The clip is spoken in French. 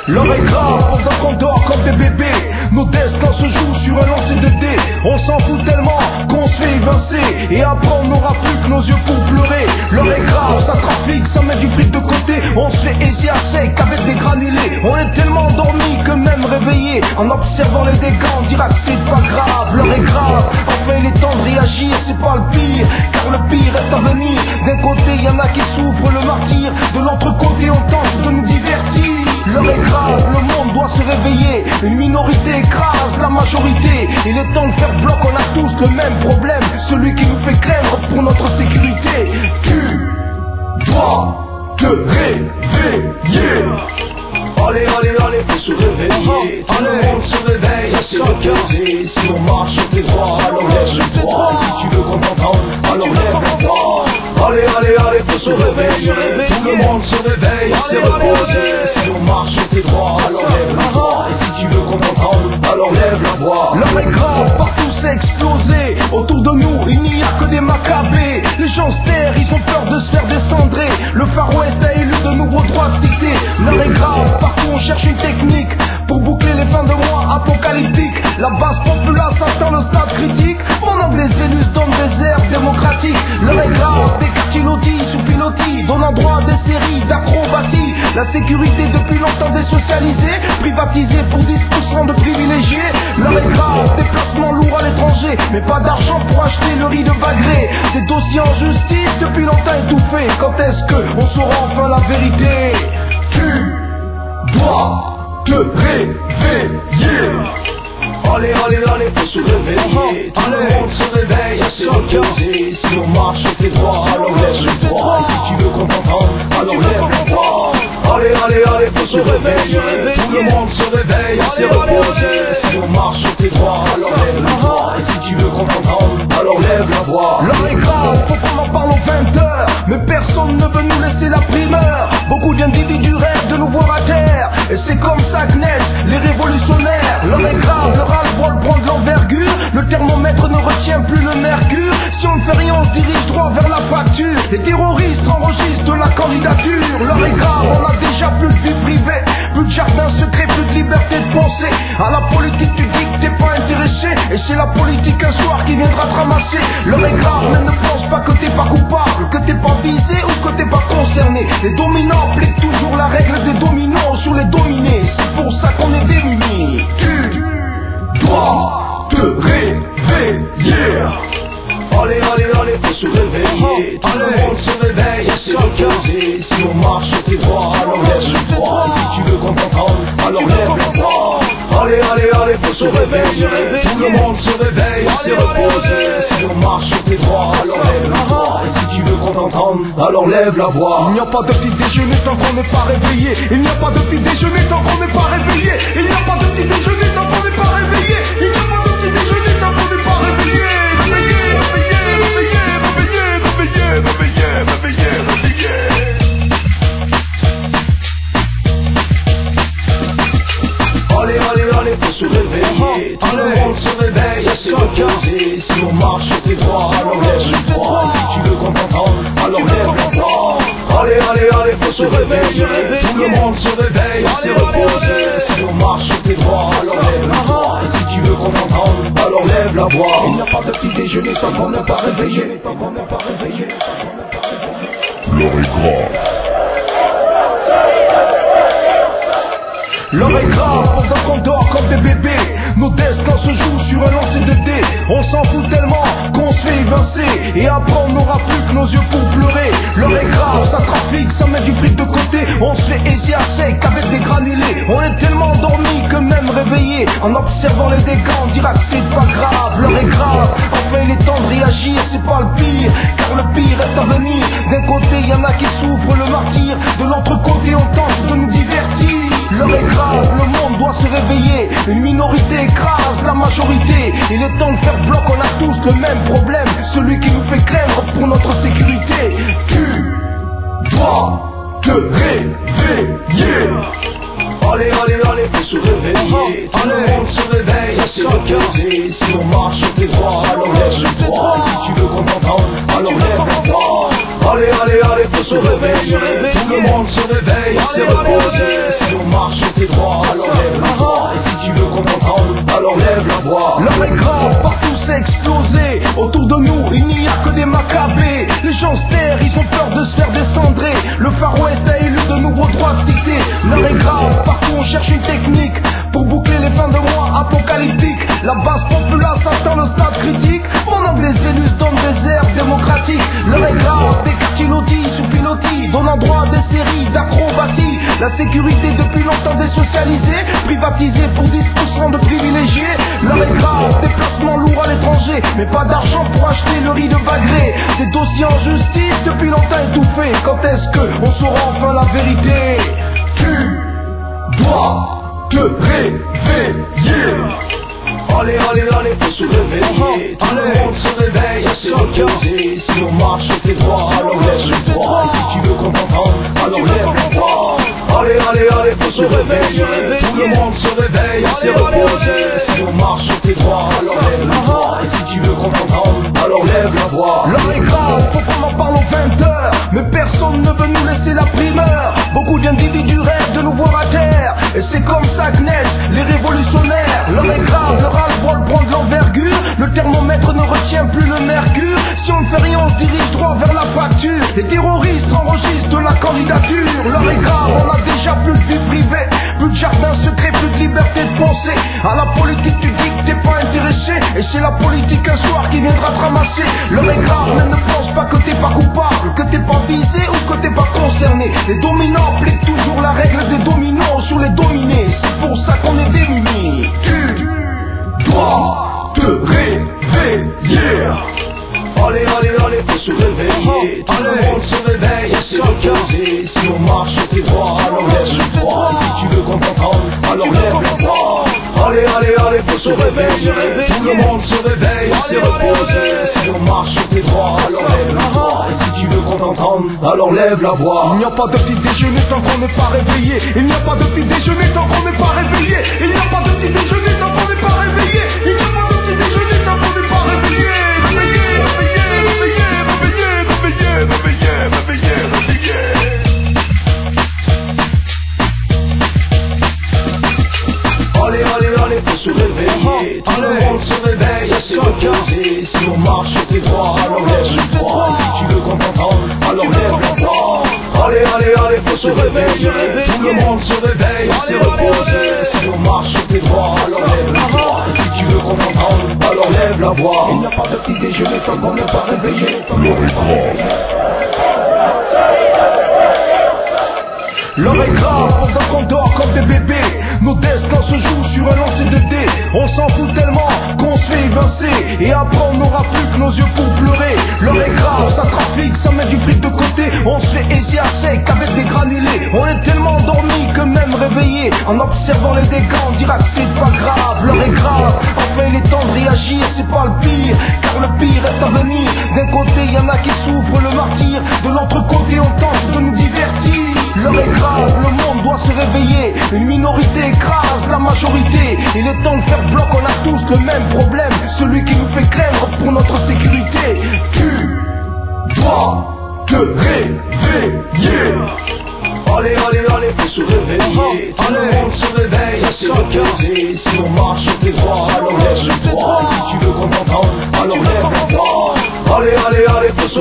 L'heure est grave, pendant qu'on dort comme des bébés. Nos destins se jouent sur un lancer de dés. On s'en fout tellement qu'on se fait évincer. Et après on n'aura plus que nos yeux pour pleurer. L'heure est grave, ça trafique, ça met du fric de côté. On se fait aiser à sec avec des granulés. On est tellement endormis que même réveillés, en observant les dégâts on dira que c'est pas grave. L'heure est grave, enfin il est temps de réagir. C'est pas le pire, car le pire est à venir. D'un côté y'en a qui souffrent le martyr, de l'autre côté on tente de nous divertir. L'heure est grave, le monde doit se réveiller. Une minorité écrase la majorité. Il est temps de faire bloc, on a tous le même problème. Celui qui nous fait craindre pour notre sécurité. Tu dois te réveiller. Allez, allez, allez, faut se réveiller. Tout le monde se réveille, c'est reposer. Si on marche sur tes droits, alors lève le droit. Et si tu veux qu'on t'entende, alors lève le droit. Allez, allez, allez, faut se réveiller. Tout le monde se réveille, c'est reposer. Si on marche sur tes droits, alors lève le droit. Et si tu veux qu'on t'entende, alors lève la voix. L'heure est grave, partout c'est explosé. Autour de nous, il n'y a que des macabées. Les gens se terrent, ils ont peur de se faire descendrer. Le Far West a élu de nouveaux droits de cité. L'heure est grave, partout on cherche une technique pour boucler les fins de mois apocalyptiques. La base populace atteint le stade critique pendant que les élus donnent des airs démocratiques. L'heure est grave, des quartiers lotis sous pilotis, donnant droit à des séries d'acrobaties. La sécurité depuis longtemps désocialisée, privatisée pour 10% de privilégiés. L'heure est grave, déplacements lourds à l'étranger, mais pas d'argent pour acheter le riz de Bagré. Des dossiers en justice depuis longtemps étouffés. Quand est-ce que on saura enfin la vérité? Tu dois te réveiller. Allez, allez, allez, faut se réveiller. Tout le monde se réveille, c'est reposer. Si on marche sur tes droits, alors lève le droit. Et si tu veux qu'on t'entende, alors lève le droit. Allez, allez, allez, faut se réveiller. Tout le monde se réveille, c'est reposer. Si on marche sur tes droits, alors lève le droit. Et si tu veux qu'on t'entende, alors lève la voix. L'heure est grave, faut qu'on en parle aux 20h. Mais personne ne veut nous laisser la primeur. Beaucoup d'individus rêvent de nous voir à terre. Et c'est comme ça que naissent les révolutionnaires. L'heure est grave, le ras-le-bol prend de l'envergure. Le thermomètre ne retient plus le mercure. Si on ne fait rien, on se dirige droit vers la facture. Les terroristes enregistrent la candidature. L'heure est grave, on a déjà plus de vie privée, plus de jardin secret, plus de liberté de penser. À la politique tu dis que t'es pas intéressé, et c'est la politique un soir qui viendra te ramasser. L'heure est grave, mais ne pense pas que t'es pas coupable, que t'es pas visé ou que t'es pas concerné. Les dominants appliquent toujours la règle des dominants sur les dominés. C'est pour ça qu'on est démunis. Tu dois te réveiller. Allez, allez, allez, faut se réveiller. Tout le monde se réveille, c'est reposer. Si on marche sur tes droits, alors lève le droit. Et si tu veux qu'on t'entende, alors lève le droit. Allez, allez, allez, faut se réveiller. Tout le monde se réveille, c'est reposer. Si on marche sur tes droits, alors lève le droit. Et si tu veux qu'on t'entende, alors lève la voix. Il n'y a pas de petit déjeuner tant qu'on n'est pas réveillé. Il n'y a pas de petit déjeuner tant qu'on n'est pas réveillé. Il n'y a pas de petit déjeuner tant qu'on n'est pas réveillé. Il n'y a pas de petit déjeuner tant qu'on n'est pas réveillé. Allez, allez, allez, faut se réveiller. Tout le monde se réveille, c'est reposer. Si on marche sur tes droits, alors lève le droit. Et si tu veux qu'on t'entende, alors lève le droit. Allez, allez, allez, faut se réveiller. Tout le monde se réveille, c'est reposer. Si on marche sur tes droits, alors lève le droit. Et si tu veux qu'on t'entende, alors lève la voix. Il n'y a pas de petit déjeuner tant qu'on n'est pas réveillé. Tant qu'on n'est pas réveillé. L'heure est grave. L'heure est grave, pendant qu'on dort comme des bébés. Nos destins se jouent sur un lancer de dés. On s'en fout tellement qu'on se fait évincer. Et après on n'aura plus que nos yeux pour pleurer. L'heure est grave, ça trafique, ça met du fric de côté. On se fait aiser à sec avec des granulés. On est tellement endormis que même réveillés, en observant les dégâts on dira que c'est pas grave. L'heure est grave, enfin il est temps de réagir. C'est pas le pire, car le pire est à venir. D'un côté y'en a qui souffrent le martyr, de l'autre côté on tente de nous divertir. L'heure est grave, le monde doit se réveiller. Une minorité écrase la majorité. Il est temps de faire bloc, on a tous le même problème. Celui qui nous fait craindre pour notre sécurité. Tu dois te réveiller. Allez, allez, allez, faut se réveiller. Tout le monde se réveille, c'est reposer. Si on marche sur tes droits, alors lève le droit. Et si tu veux qu'on t'entende, alors lève le droit. Allez, allez, allez, faut se réveiller. Tout le monde se réveille, c'est reposé. Si on marche sur tes droits, alors lève la voix. Et si tu veux qu'on t'entende, alors lève la voix. L'heure est grave, partout c'est explosé. Autour de nous, il n'y a que des macabées. Les gens se terrent, ils ont peur de se faire descendrer. Le Far West a élu de nouveaux droits de cité. L'heure est grave, partout on cherche une technique pour boucler les fins de mois apocalyptiques. La base populace atteint le stade critique pendant que les élus se donnent des airs démocratiques. L'heure est grave, des quartiers lotis sous pilotis, donnant droit à des séries d'acrobaties. La sécurité depuis longtemps désocialisée, privatisée pour 10% de privilégiés. L'heure est grave, déplacements lourds à l'étranger, mais pas d'argent pour acheter le riz de Bagré. Des dossiers en justice depuis longtemps étouffés. Quand est-ce que on saura enfin la vérité? Tu dois te réveiller. Allez, allez, allez, faut se réveiller. Tout le monde se réveille, c'est reposé. Si on marche sur tes droits, alors lève le droit. Et si tu veux qu'on t'entende, alors lève le droit. Allez, allez, allez, faut se réveiller. Tout le monde se réveille, c'est reposé. Si on marche sur tes droits, alors lève le droit. Et si tu veux qu'on t'entende, alors lève la voix. L'heure est grave, faut qu'on en parle aux 20h. Mais personne ne veut nous laisser la primeur. Beaucoup d'individus rêvent de nous voir à terre. Et c'est comme ça que naissent les révolutionnaires. L'heure est grave, le ras-le-bol prend de l'envergure. Le thermomètre ne retient plus le mercure. Si on ne fait rien, on se dirige droit vers la fracture. Les terroristes enregistrent la candidature. L'heure est grave, on a déjà plus de vie privée, plus de jardin secret, plus de liberté de penser. À la politique tu dis que t'es pas intéressé, et c'est la politique un soir qui viendra te ramasser. L'heure est grave, mais ne pense pas que t'es pas coupable, que t'es pas visé ou que t'es pas concerné. Les dominants appliquent toujours la règle des dominants sur les dominés. C'est pour ça qu'on est démunis. Tu dois te réveiller. Allez, allez, allez, faut se réveiller. Tout le monde se réveille, c'est reposé. Si on marche sur tes droits, alors lève le droit. Et si tu veux qu'on t'entende, alors lève le droit. Allez, allez, allez, faut se réveiller. Tout le monde se réveille, c'est reposé. Si on marche sur tes droits, alors lève le droit. Et si tu veux qu'on t'entende, alors lève la voix. Il n'y a pas de petit déjeuner tant qu'on n'est pas réveillé. Il n'y a pas de petit déjeuner tant qu'on n'est pas réveillé. Il n'y a pas de petit déjeuner tant qu'on n'est pas réveillé. Il n'y a pas de petit déjeuner tant qu'on n'est pas réveillé. Allez, allez, allez, faut se réveiller. Tout le monde se réveille, c'est reposé. Si on marche sur tes droits, alors lève le droit. Et si tu veux qu'on t'entende, alors lève le droit. Allez, allez, allez, faut se réveiller. Tout le monde se réveille, c'est reposé. Si on marche sur tes droits, alors lève le droit. Et si tu veux qu'on t'entende, alors lève la voix. Il n'y a pas de petit déjeuner tant qu'on n'est pas réveillé. L'heure est grave, pendant qu'on dort comme des bébés. Nos destins se jouent sur un lancer de dés. On s'en fout tellement qu'on se fait évincer. Et après on n'aura plus que nos yeux pour pleurer. L'heure est grave, ça trafique, ça met du fric de côté. On se fait aiser à sec avec des granulés. On est tellement endormis que même réveillés, en observant les dégâts on dira que c'est pas grave. L'heure est grave, enfin il est temps de réagir. C'est pas le pire, car le pire est à venir. D'un côté y en a qui souffrent le martyr, de l'autre côté on tente de nous divertir. L'heure est grave, le monde doit se réveiller. Une minorité écrase la majorité. Il est temps de faire bloc, on a tous le même problème, celui qui nous fait craindre pour notre sécurité. Tu dois te réveiller. Allez, allez, allez, faut se réveiller. Tout le monde se réveille, c'est reposé. Si on marche sur tes droits, alors lève le droit. Et si tu veux qu'on t'entende, alors lève le droit. Allez, allez, allez.